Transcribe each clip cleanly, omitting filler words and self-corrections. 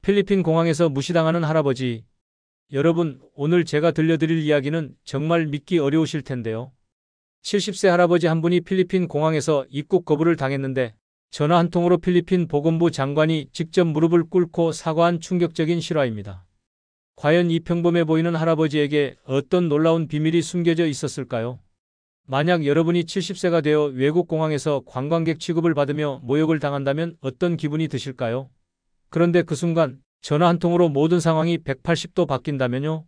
필리핀 공항에서 무시당하는 할아버지. 여러분, 오늘 제가 들려드릴 이야기는 정말 믿기 어려우실 텐데요. 70세 할아버지 한 분이 필리핀 공항에서 입국 거부를 당했는데 전화 한 통으로 필리핀 보건부 장관이 직접 무릎을 꿇고 사과한 충격적인 실화입니다. 과연 이 평범해 보이는 할아버지에게 어떤 놀라운 비밀이 숨겨져 있었을까요? 만약 여러분이 70세가 되어 외국 공항에서 관광객 취급을 받으며 모욕을 당한다면 어떤 기분이 드실까요? 그런데 그 순간 전화 한 통으로 모든 상황이 180도 바뀐다면요?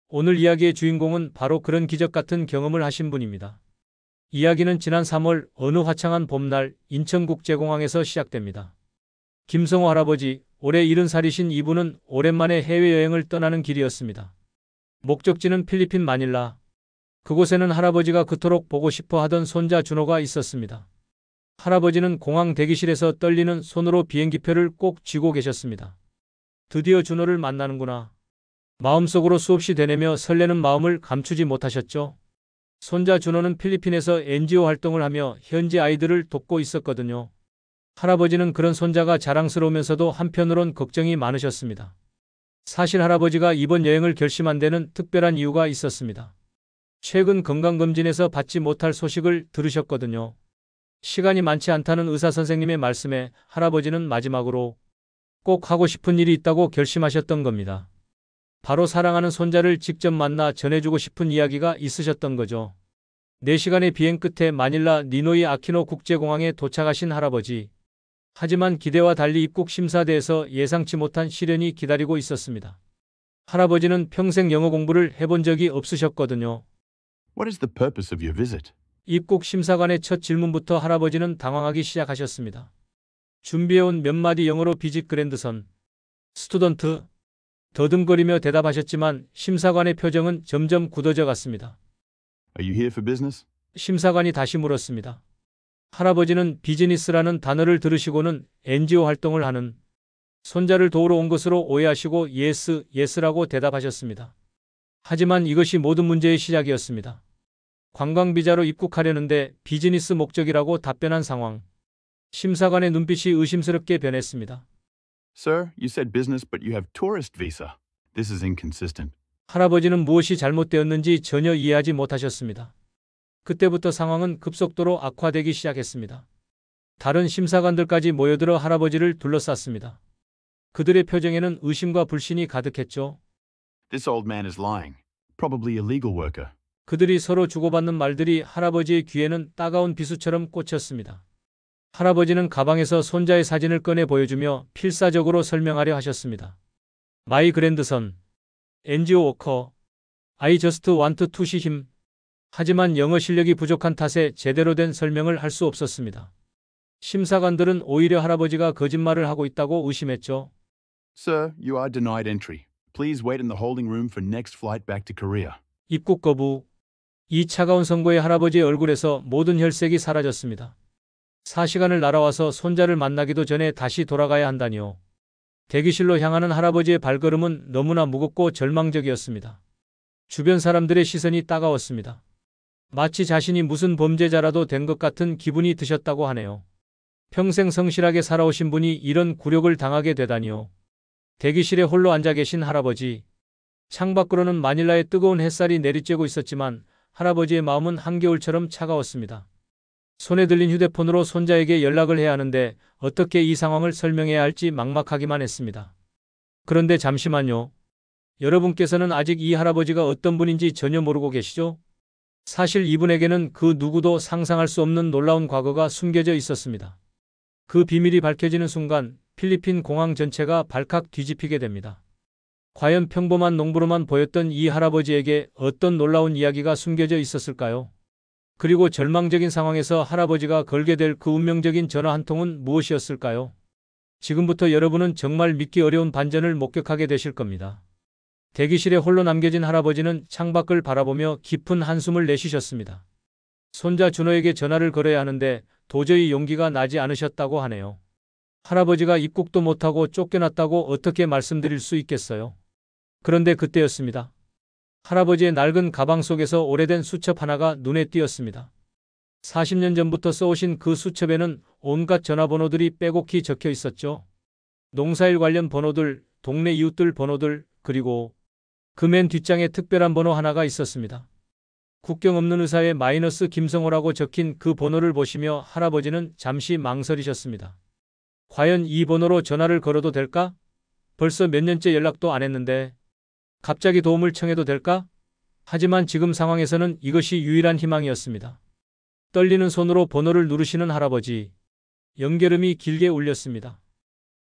오늘 이야기의 주인공은 바로 그런 기적 같은 경험을 하신 분입니다. 이야기는 지난 3월 어느 화창한 봄날 인천국제공항에서 시작됩니다. 김성호 할아버지, 올해 70살이신 이분은 오랜만에 해외여행을 떠나는 길이었습니다. 목적지는 필리핀 마닐라. 그곳에는 할아버지가 그토록 보고 싶어 하던 손자 준호가 있었습니다. 할아버지는 공항 대기실에서 떨리는 손으로 비행기표를 꼭 쥐고 계셨습니다. 드디어 준호를 만나는구나. 마음속으로 수없이 되뇌며 설레는 마음을 감추지 못하셨죠. 손자 준호는 필리핀에서 NGO 활동을 하며 현지 아이들을 돕고 있었거든요. 할아버지는 그런 손자가 자랑스러우면서도 한편으론 걱정이 많으셨습니다. 사실 할아버지가 이번 여행을 결심한 데는 특별한 이유가 있었습니다. 최근 건강검진에서 받지 못할 소식을 들으셨거든요. 시간이 많지 않다는 의사 선생님의 말씀에 할아버지는 마지막으로 꼭 하고 싶은 일이 있다고 결심하셨던 겁니다. 바로 사랑하는 손자를 직접 만나 전해주고 싶은 이야기가 있으셨던 거죠. 4시간의 비행 끝에 마닐라 니노이 아키노 국제공항에 도착하신 할아버지. 하지만 기대와 달리 입국 심사대에서 예상치 못한 시련이 기다리고 있었습니다. 할아버지는 평생 영어 공부를 해본 적이 없으셨거든요. What is the purpose of your visit? 입국 심사관의 첫 질문부터 할아버지는 당황하기 시작하셨습니다. 준비해온 몇 마디 영어로 비직 그랜드선, 스튜던트, 더듬거리며 대답하셨지만 심사관의 표정은 점점 굳어져 갔습니다. Are you here for business? 심사관이 다시 물었습니다. 할아버지는 비즈니스라는 단어를 들으시고는 NGO 활동을 하는 손자를 도우러 온 것으로 오해하시고 예스, 예스라고 대답하셨습니다. 하지만 이것이 모든 문제의 시작이었습니다. 관광비자로 입국하려는데 비즈니스 목적이라고 답변한 상황. 심사관의 눈빛이 의심스럽게 변했습니다. Sir, you said business but you have tourist visa. This is inconsistent. 할아버지는 무엇이 잘못되었는지 전혀 이해하지 못하셨습니다. 그때부터 상황은 급속도로 악화되기 시작했습니다. 다른 심사관들까지 모여들어 할아버지를 둘러쌌습니다. 그들의 표정에는 의심과 불신이 가득했죠. This old man is lying. Probably a legal worker. 그들이 서로 주고받는 말들이 할아버지의 귀에는 따가운 비수처럼 꽂혔습니다. 할아버지는 가방에서 손자의 사진을 꺼내 보여주며 필사적으로 설명하려 하셨습니다. 마이 그랜드선, NGO 워커, I just want to see him. 하지만 영어 실력이 부족한 탓에 제대로 된 설명을 할 수 없었습니다. 심사관들은 오히려 할아버지가 거짓말을 하고 있다고 의심했죠. Sir, you are denied entry. Please wait in the holding room for next flight back to Korea. 입국 거부. 이 차가운 선고에 할아버지의 얼굴에서 모든 혈색이 사라졌습니다. 4시간을 날아와서 손자를 만나기도 전에 다시 돌아가야 한다니요. 대기실로 향하는 할아버지의 발걸음은 너무나 무겁고 절망적이었습니다. 주변 사람들의 시선이 따가웠습니다. 마치 자신이 무슨 범죄자라도 된 것 같은 기분이 드셨다고 하네요. 평생 성실하게 살아오신 분이 이런 굴욕을 당하게 되다니요. 대기실에 홀로 앉아 계신 할아버지. 창밖으로는 마닐라의 뜨거운 햇살이 내리쬐고 있었지만 할아버지의 마음은 한겨울처럼 차가웠습니다. 손에 들린 휴대폰으로 손자에게 연락을 해야 하는데 어떻게 이 상황을 설명해야 할지 막막하기만 했습니다. 그런데 잠시만요. 여러분께서는 아직 이 할아버지가 어떤 분인지 전혀 모르고 계시죠? 사실 이분에게는 그 누구도 상상할 수 없는 놀라운 과거가 숨겨져 있었습니다. 그 비밀이 밝혀지는 순간 필리핀 공항 전체가 발칵 뒤집히게 됩니다. 과연 평범한 농부로만 보였던 이 할아버지에게 어떤 놀라운 이야기가 숨겨져 있었을까요? 그리고 절망적인 상황에서 할아버지가 걸게 될 그 운명적인 전화 한 통은 무엇이었을까요? 지금부터 여러분은 정말 믿기 어려운 반전을 목격하게 되실 겁니다. 대기실에 홀로 남겨진 할아버지는 창밖을 바라보며 깊은 한숨을 내쉬셨습니다. 손자 준호에게 전화를 걸어야 하는데 도저히 용기가 나지 않으셨다고 하네요. 할아버지가 입국도 못하고 쫓겨났다고 어떻게 말씀드릴 수 있겠어요? 그런데 그때였습니다. 할아버지의 낡은 가방 속에서 오래된 수첩 하나가 눈에 띄었습니다. 40년 전부터 써오신 그 수첩에는 온갖 전화번호들이 빼곡히 적혀 있었죠. 농사일 관련 번호들, 동네 이웃들 번호들, 그리고 그 맨 뒷장에 특별한 번호 하나가 있었습니다. 국경 없는 의사의 마이너스 김성호라고 적힌 그 번호를 보시며 할아버지는 잠시 망설이셨습니다. 과연 이 번호로 전화를 걸어도 될까? 벌써 몇 년째 연락도 안 했는데 갑자기 도움을 청해도 될까? 하지만 지금 상황에서는 이것이 유일한 희망이었습니다. 떨리는 손으로 번호를 누르시는 할아버지. 연결음이 길게 울렸습니다.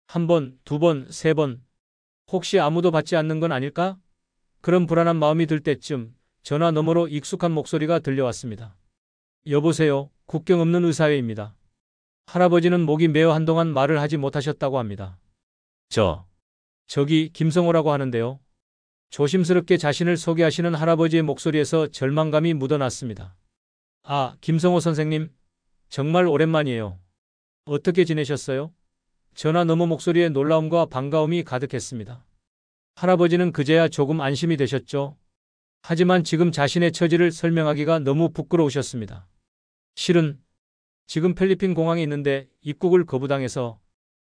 한 번, 두 번, 세 번. 혹시 아무도 받지 않는 건 아닐까? 그런 불안한 마음이 들 때쯤 전화 너머로 익숙한 목소리가 들려왔습니다. 여보세요. 국경 없는 의사회입니다. 할아버지는 목이 메어 한동안 말을 하지 못하셨다고 합니다. 저기 김성호라고 하는데요. 조심스럽게 자신을 소개하시는 할아버지의 목소리에서 절망감이 묻어났습니다. 아, 김성호 선생님. 정말 오랜만이에요. 어떻게 지내셨어요? 전화 너머 목소리에 놀라움과 반가움이 가득했습니다. 할아버지는 그제야 조금 안심이 되셨죠. 하지만 지금 자신의 처지를 설명하기가 너무 부끄러우셨습니다. 실은 지금 필리핀 공항에 있는데 입국을 거부당해서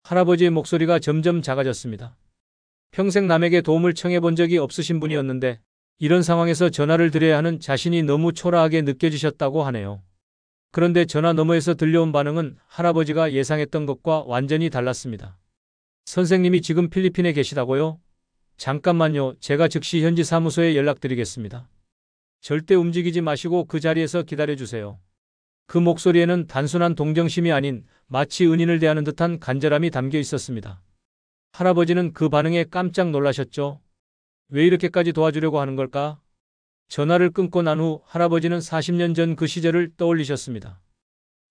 할아버지의 목소리가 점점 작아졌습니다. 평생 남에게 도움을 청해본 적이 없으신 분이었는데 이런 상황에서 전화를 드려야 하는 자신이 너무 초라하게 느껴지셨다고 하네요. 그런데 전화 너머에서 들려온 반응은 할아버지가 예상했던 것과 완전히 달랐습니다. 선생님이 지금 필리핀에 계시다고요? 잠깐만요. 제가 즉시 현지 사무소에 연락드리겠습니다. 절대 움직이지 마시고 그 자리에서 기다려주세요. 그 목소리에는 단순한 동정심이 아닌 마치 은인을 대하는 듯한 간절함이 담겨 있었습니다. 할아버지는 그 반응에 깜짝 놀라셨죠. 왜 이렇게까지 도와주려고 하는 걸까? 전화를 끊고 난 후 할아버지는 40년 전 그 시절을 떠올리셨습니다.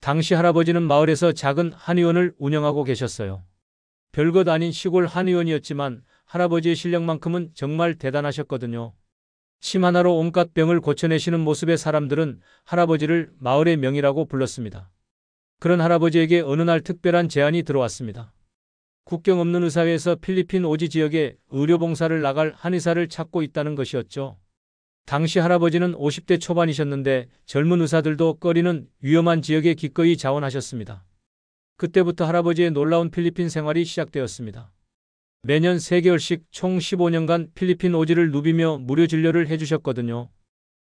당시 할아버지는 마을에서 작은 한의원을 운영하고 계셨어요. 별것 아닌 시골 한의원이었지만 할아버지의 실력만큼은 정말 대단하셨거든요. 침 하나로 온갖 병을 고쳐내시는 모습의 사람들은 할아버지를 마을의 명이라고 불렀습니다. 그런 할아버지에게 어느 날 특별한 제안이 들어왔습니다. 국경 없는 의사회에서 필리핀 오지 지역에 의료봉사를 나갈 한의사를 찾고 있다는 것이었죠. 당시 할아버지는 50대 초반이셨는데 젊은 의사들도 꺼리는 위험한 지역에 기꺼이 자원하셨습니다. 그때부터 할아버지의 놀라운 필리핀 생활이 시작되었습니다. 매년 3개월씩 총 15년간 필리핀 오지를 누비며 무료 진료를 해주셨거든요.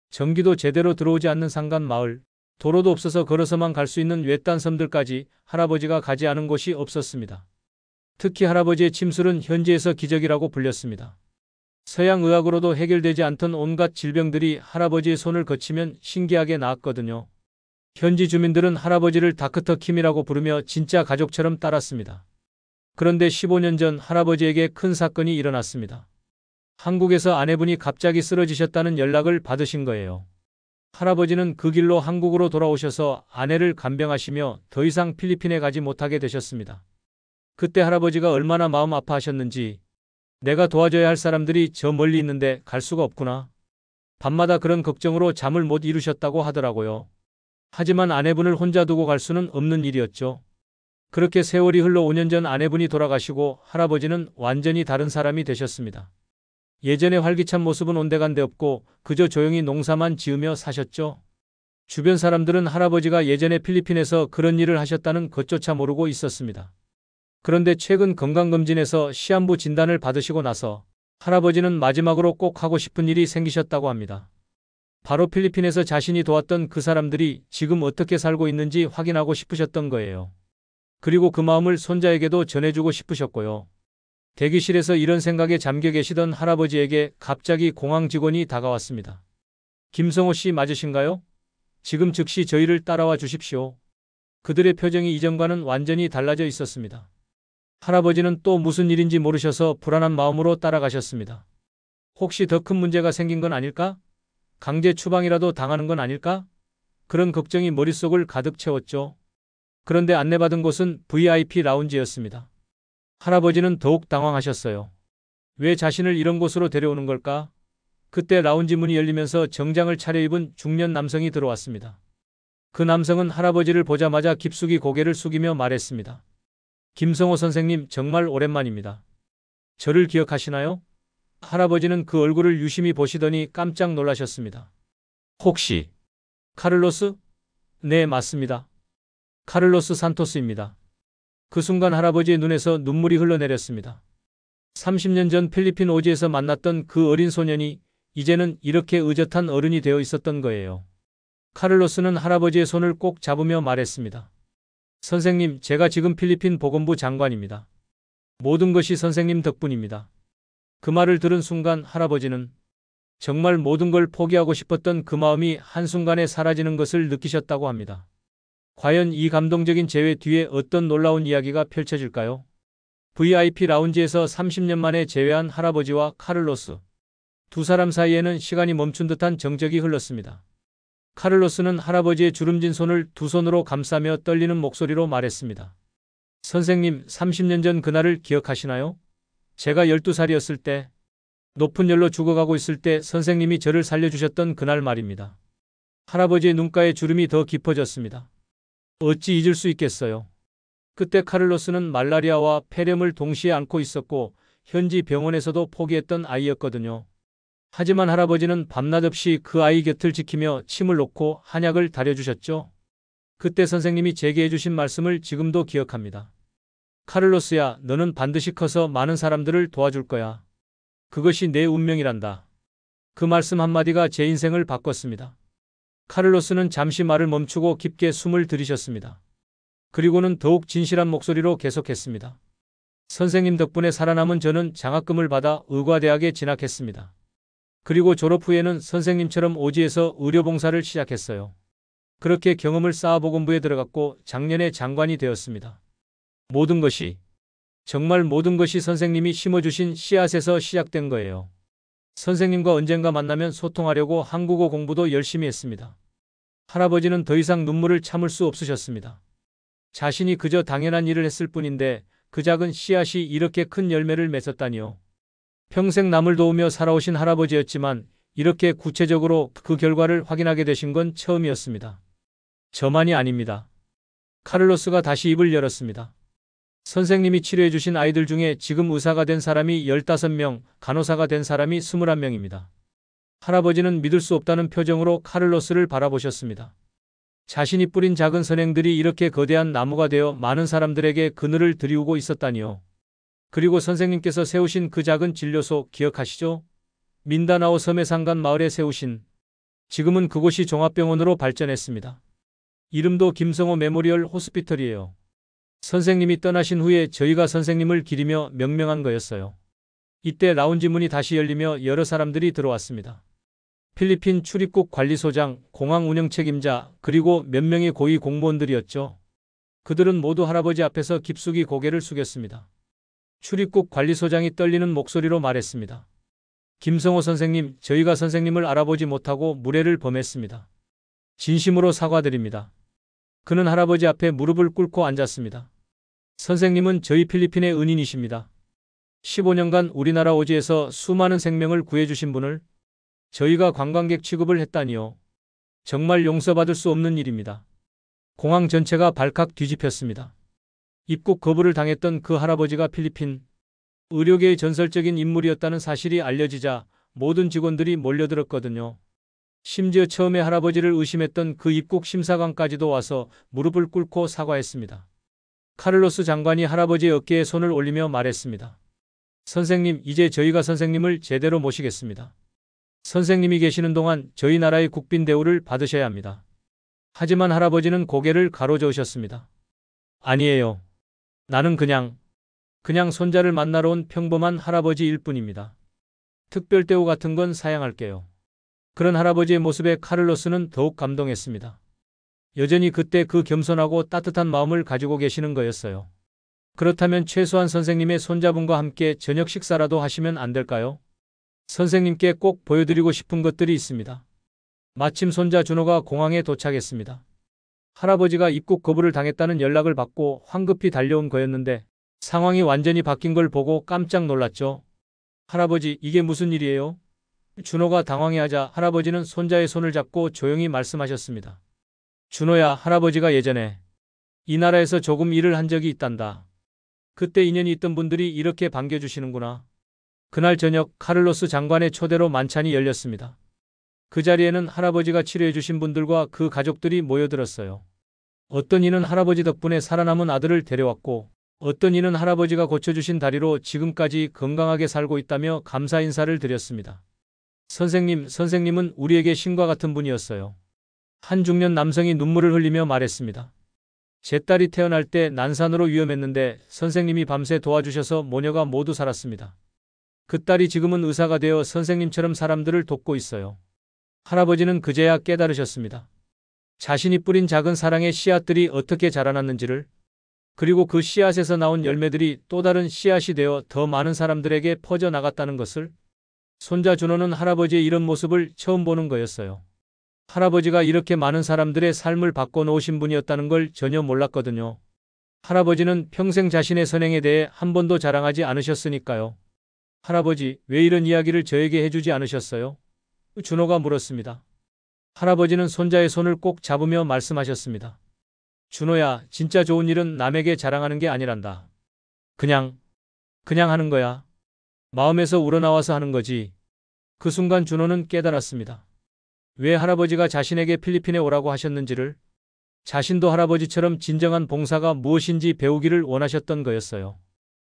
전기도 제대로 들어오지 않는 산간 마을, 도로도 없어서 걸어서만 갈 수 있는 외딴 섬들까지 할아버지가 가지 않은 곳이 없었습니다. 특히 할아버지의 침술은 현지에서 기적이라고 불렸습니다. 서양 의학으로도 해결되지 않던 온갖 질병들이 할아버지의 손을 거치면 신기하게 나았거든요. 현지 주민들은 할아버지를 다크터 킴이라고 부르며 진짜 가족처럼 따랐습니다. 그런데 15년 전 할아버지에게 큰 사건이 일어났습니다. 한국에서 아내분이 갑자기 쓰러지셨다는 연락을 받으신 거예요. 할아버지는 그 길로 한국으로 돌아오셔서 아내를 간병하시며 더 이상 필리핀에 가지 못하게 되셨습니다. 그때 할아버지가 얼마나 마음 아파하셨는지, 내가 도와줘야 할 사람들이 저 멀리 있는데 갈 수가 없구나. 밤마다 그런 걱정으로 잠을 못 이루셨다고 하더라고요. 하지만 아내분을 혼자 두고 갈 수는 없는 일이었죠. 그렇게 세월이 흘러 5년 전 아내분이 돌아가시고 할아버지는 완전히 다른 사람이 되셨습니다. 예전의 활기찬 모습은 온데간데 없고 그저 조용히 농사만 지으며 사셨죠. 주변 사람들은 할아버지가 예전에 필리핀에서 그런 일을 하셨다는 것조차 모르고 있었습니다. 그런데 최근 건강검진에서 시한부 진단을 받으시고 나서 할아버지는 마지막으로 꼭 하고 싶은 일이 생기셨다고 합니다. 바로 필리핀에서 자신이 도왔던 그 사람들이 지금 어떻게 살고 있는지 확인하고 싶으셨던 거예요. 그리고 그 마음을 손자에게도 전해주고 싶으셨고요. 대기실에서 이런 생각에 잠겨 계시던 할아버지에게 갑자기 공항 직원이 다가왔습니다. 김성호 씨 맞으신가요? 지금 즉시 저희를 따라와 주십시오. 그들의 표정이 이전과는 완전히 달라져 있었습니다. 할아버지는 또 무슨 일인지 모르셔서 불안한 마음으로 따라가셨습니다. 혹시 더 큰 문제가 생긴 건 아닐까? 강제 추방이라도 당하는 건 아닐까? 그런 걱정이 머릿속을 가득 채웠죠. 그런데 안내받은 곳은 VIP 라운지였습니다. 할아버지는 더욱 당황하셨어요. 왜 자신을 이런 곳으로 데려오는 걸까? 그때 라운지 문이 열리면서 정장을 차려입은 중년 남성이 들어왔습니다. 그 남성은 할아버지를 보자마자 깊숙이 고개를 숙이며 말했습니다. 김성호 선생님, 정말 오랜만입니다. 저를 기억하시나요? 할아버지는 그 얼굴을 유심히 보시더니 깜짝 놀라셨습니다. 혹시 카를로스? 네, 맞습니다. 카를로스 산토스입니다. 그 순간 할아버지의 눈에서 눈물이 흘러내렸습니다. 30년 전 필리핀 오지에서 만났던 그 어린 소년이 이제는 이렇게 의젓한 어른이 되어 있었던 거예요. 카를로스는 할아버지의 손을 꼭 잡으며 말했습니다. 선생님, 제가 지금 필리핀 보건부 장관입니다. 모든 것이 선생님 덕분입니다. 그 말을 들은 순간 할아버지는 정말 모든 걸 포기하고 싶었던 그 마음이 한순간에 사라지는 것을 느끼셨다고 합니다. 과연 이 감동적인 재회 뒤에 어떤 놀라운 이야기가 펼쳐질까요? VIP 라운지에서 30년 만에 재회한 할아버지와 카를로스. 두 사람 사이에는 시간이 멈춘 듯한 정적이 흘렀습니다. 카를로스는 할아버지의 주름진 손을 두 손으로 감싸며 떨리는 목소리로 말했습니다. 선생님, 30년 전 그날을 기억하시나요? 제가 12살이었을 때, 높은 열로 죽어가고 있을 때 선생님이 저를 살려주셨던 그날 말입니다. 할아버지의 눈가에 주름이 더 깊어졌습니다. 어찌 잊을 수 있겠어요. 그때 카를로스는 말라리아와 폐렴을 동시에 앓고 있었고 현지 병원에서도 포기했던 아이였거든요. 하지만 할아버지는 밤낮 없이 그 아이 곁을 지키며 침을 놓고 한약을 다려주셨죠. 그때 선생님이 제게 해주신 말씀을 지금도 기억합니다. 카를로스야, 너는 반드시 커서 많은 사람들을 도와줄 거야. 그것이 내 운명이란다. 그 말씀 한마디가 제 인생을 바꿨습니다. 카를로스는 잠시 말을 멈추고 깊게 숨을 들이셨습니다. 그리고는 더욱 진실한 목소리로 계속했습니다. 선생님 덕분에 살아남은 저는 장학금을 받아 의과대학에 진학했습니다. 그리고 졸업 후에는 선생님처럼 오지에서 의료봉사를 시작했어요. 그렇게 경험을 쌓아 보건부에 들어갔고 작년에 장관이 되었습니다. 모든 것이, 정말 모든 것이 선생님이 심어주신 씨앗에서 시작된 거예요. 선생님과 언젠가 만나면 소통하려고 한국어 공부도 열심히 했습니다. 할아버지는 더 이상 눈물을 참을 수 없으셨습니다. 자신이 그저 당연한 일을 했을 뿐인데 그 작은 씨앗이 이렇게 큰 열매를 맺었다니요. 평생 남을 도우며 살아오신 할아버지였지만 이렇게 구체적으로 그 결과를 확인하게 되신 건 처음이었습니다. 저만이 아닙니다. 카를로스가 다시 입을 열었습니다. 선생님이 치료해 주신 아이들 중에 지금 의사가 된 사람이 15명, 간호사가 된 사람이 21명입니다. 할아버지는 믿을 수 없다는 표정으로 카를로스를 바라보셨습니다. 자신이 뿌린 작은 선행들이 이렇게 거대한 나무가 되어 많은 사람들에게 그늘을 드리우고 있었다니요. 그리고 선생님께서 세우신 그 작은 진료소 기억하시죠? 민다나오 섬의 산간 마을에 세우신, 지금은 그곳이 종합병원으로 발전했습니다. 이름도 김성호 메모리얼 호스피털이에요. 선생님이 떠나신 후에 저희가 선생님을 기리며 명명한 거였어요. 이때 라운지 문이 다시 열리며 여러 사람들이 들어왔습니다. 필리핀 출입국 관리소장, 공항 운영 책임자, 그리고 몇 명의 고위 공무원들이었죠. 그들은 모두 할아버지 앞에서 깊숙이 고개를 숙였습니다. 출입국 관리소장이 떨리는 목소리로 말했습니다. 김성호 선생님, 저희가 선생님을 알아보지 못하고 무례를 범했습니다. 진심으로 사과드립니다. 그는 할아버지 앞에 무릎을 꿇고 앉았습니다. 선생님은 저희 필리핀의 은인이십니다. 15년간 우리나라 오지에서 수많은 생명을 구해주신 분을 저희가 관광객 취급을 했다니요. 정말 용서받을 수 없는 일입니다. 공항 전체가 발칵 뒤집혔습니다. 입국 거부를 당했던 그 할아버지가 필리핀 의료계의 전설적인 인물이었다는 사실이 알려지자 모든 직원들이 몰려들었거든요. 심지어 처음에 할아버지를 의심했던 그 입국 심사관까지도 와서 무릎을 꿇고 사과했습니다. 카를로스 장관이 할아버지의 어깨에 손을 올리며 말했습니다. 선생님, 이제 저희가 선생님을 제대로 모시겠습니다. 선생님이 계시는 동안 저희 나라의 국빈 대우를 받으셔야 합니다. 하지만 할아버지는 고개를 가로저으셨습니다. 아니에요. 나는 그냥 손자를 만나러 온 평범한 할아버지일 뿐입니다. 특별 대우 같은 건 사양할게요. 그런 할아버지의 모습에 카를로스는 더욱 감동했습니다. 여전히 그때 그 겸손하고 따뜻한 마음을 가지고 계시는 거였어요. 그렇다면 최소한 선생님의 손자분과 함께 저녁 식사라도 하시면 안 될까요? 선생님께 꼭 보여드리고 싶은 것들이 있습니다. 마침 손자 준호가 공항에 도착했습니다. 할아버지가 입국 거부를 당했다는 연락을 받고 황급히 달려온 거였는데 상황이 완전히 바뀐 걸 보고 깜짝 놀랐죠. 할아버지, 이게 무슨 일이에요? 준호가 당황해하자 할아버지는 손자의 손을 잡고 조용히 말씀하셨습니다. 준호야, 할아버지가 예전에 이 나라에서 조금 일을 한 적이 있단다. 그때 인연이 있던 분들이 이렇게 반겨주시는구나. 그날 저녁 카를로스 장관의 초대로 만찬이 열렸습니다. 그 자리에는 할아버지가 치료해 주신 분들과 그 가족들이 모여들었어요. 어떤 이는 할아버지 덕분에 살아남은 아들을 데려왔고 어떤 이는 할아버지가 고쳐주신 다리로 지금까지 건강하게 살고 있다며 감사 인사를 드렸습니다. 선생님은 우리에게 신과 같은 분이었어요. 한 중년 남성이 눈물을 흘리며 말했습니다. 제 딸이 태어날 때 난산으로 위험했는데 선생님이 밤새 도와주셔서 모녀가 모두 살았습니다. 그 딸이 지금은 의사가 되어 선생님처럼 사람들을 돕고 있어요. 할아버지는 그제야 깨달으셨습니다. 자신이 뿌린 작은 사랑의 씨앗들이 어떻게 자라났는지를, 그리고 그 씨앗에서 나온 열매들이 또 다른 씨앗이 되어 더 많은 사람들에게 퍼져나갔다는 것을. 손자 준호는 할아버지의 이런 모습을 처음 보는 거였어요. 할아버지가 이렇게 많은 사람들의 삶을 바꿔놓으신 분이었다는 걸 전혀 몰랐거든요. 할아버지는 평생 자신의 선행에 대해 한 번도 자랑하지 않으셨으니까요. 할아버지, 왜 이런 이야기를 저에게 해주지 않으셨어요? 준호가 물었습니다. 할아버지는 손자의 손을 꼭 잡으며 말씀하셨습니다. 준호야, 진짜 좋은 일은 남에게 자랑하는 게 아니란다. 그냥 하는 거야. 마음에서 우러나와서 하는 거지. 그 순간 준호는 깨달았습니다. 왜 할아버지가 자신에게 필리핀에 오라고 하셨는지를, 자신도 할아버지처럼 진정한 봉사가 무엇인지 배우기를 원하셨던 거였어요.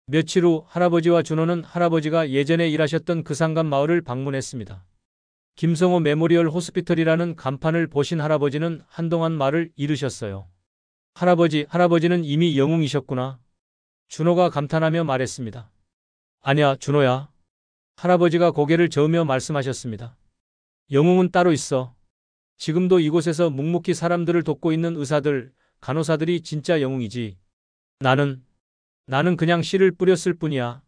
며칠 후 할아버지와 준호는 할아버지가 예전에 일하셨던 그 상간 마을을 방문했습니다. 김성호 메모리얼 호스피털이라는 간판을 보신 할아버지는 한동안 말을 잃으셨어요. 할아버지는 이미 영웅이셨구나. 준호가 감탄하며 말했습니다. 아니야, 준호야. 할아버지가 고개를 저으며 말씀하셨습니다. 영웅은 따로 있어. 지금도 이곳에서 묵묵히 사람들을 돕고 있는 의사들, 간호사들이 진짜 영웅이지. 나는 그냥 씨를 뿌렸을 뿐이야.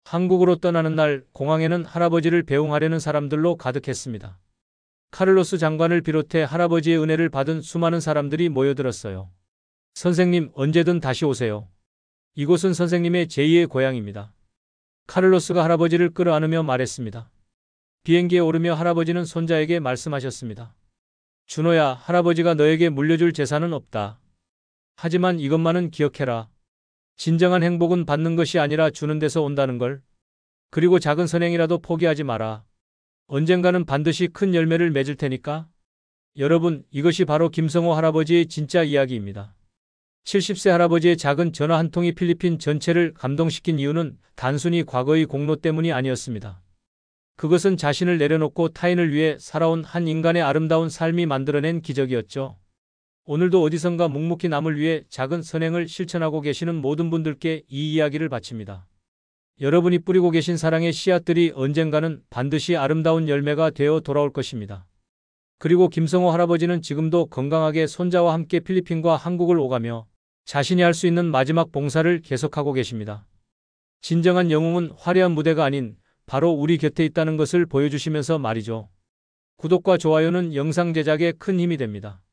한국으로 떠나는 날 공항에는 할아버지를 배웅하려는 사람들로 가득했습니다. 카를로스 장관을 비롯해 할아버지의 은혜를 받은 수많은 사람들이 모여들었어요. 선생님, 언제든 다시 오세요. 이곳은 선생님의 제2의 고향입니다. 카를로스가 할아버지를 끌어안으며 말했습니다. 비행기에 오르며 할아버지는 손자에게 말씀하셨습니다. 준호야, 할아버지가 너에게 물려줄 재산은 없다. 하지만 이것만은 기억해라. 진정한 행복은 받는 것이 아니라 주는 데서 온다는 걸. 그리고 작은 선행이라도 포기하지 마라. 언젠가는 반드시 큰 열매를 맺을 테니까. 여러분, 이것이 바로 김성호 할아버지의 진짜 이야기입니다. 70세 할아버지의 작은 전화 한 통이 필리핀 전체를 감동시킨 이유는 단순히 과거의 공로 때문이 아니었습니다. 그것은 자신을 내려놓고 타인을 위해 살아온 한 인간의 아름다운 삶이 만들어낸 기적이었죠. 오늘도 어디선가 묵묵히 남을 위해 작은 선행을 실천하고 계시는 모든 분들께 이 이야기를 바칩니다. 여러분이 뿌리고 계신 사랑의 씨앗들이 언젠가는 반드시 아름다운 열매가 되어 돌아올 것입니다. 그리고 김성호 할아버지는 지금도 건강하게 손자와 함께 필리핀과 한국을 오가며 자신이 할 수 있는 마지막 봉사를 계속하고 계십니다. 진정한 영웅은 화려한 무대가 아닌 바로 우리 곁에 있다는 것을 보여주시면서 말이죠. 구독과 좋아요는 영상 제작에 큰 힘이 됩니다.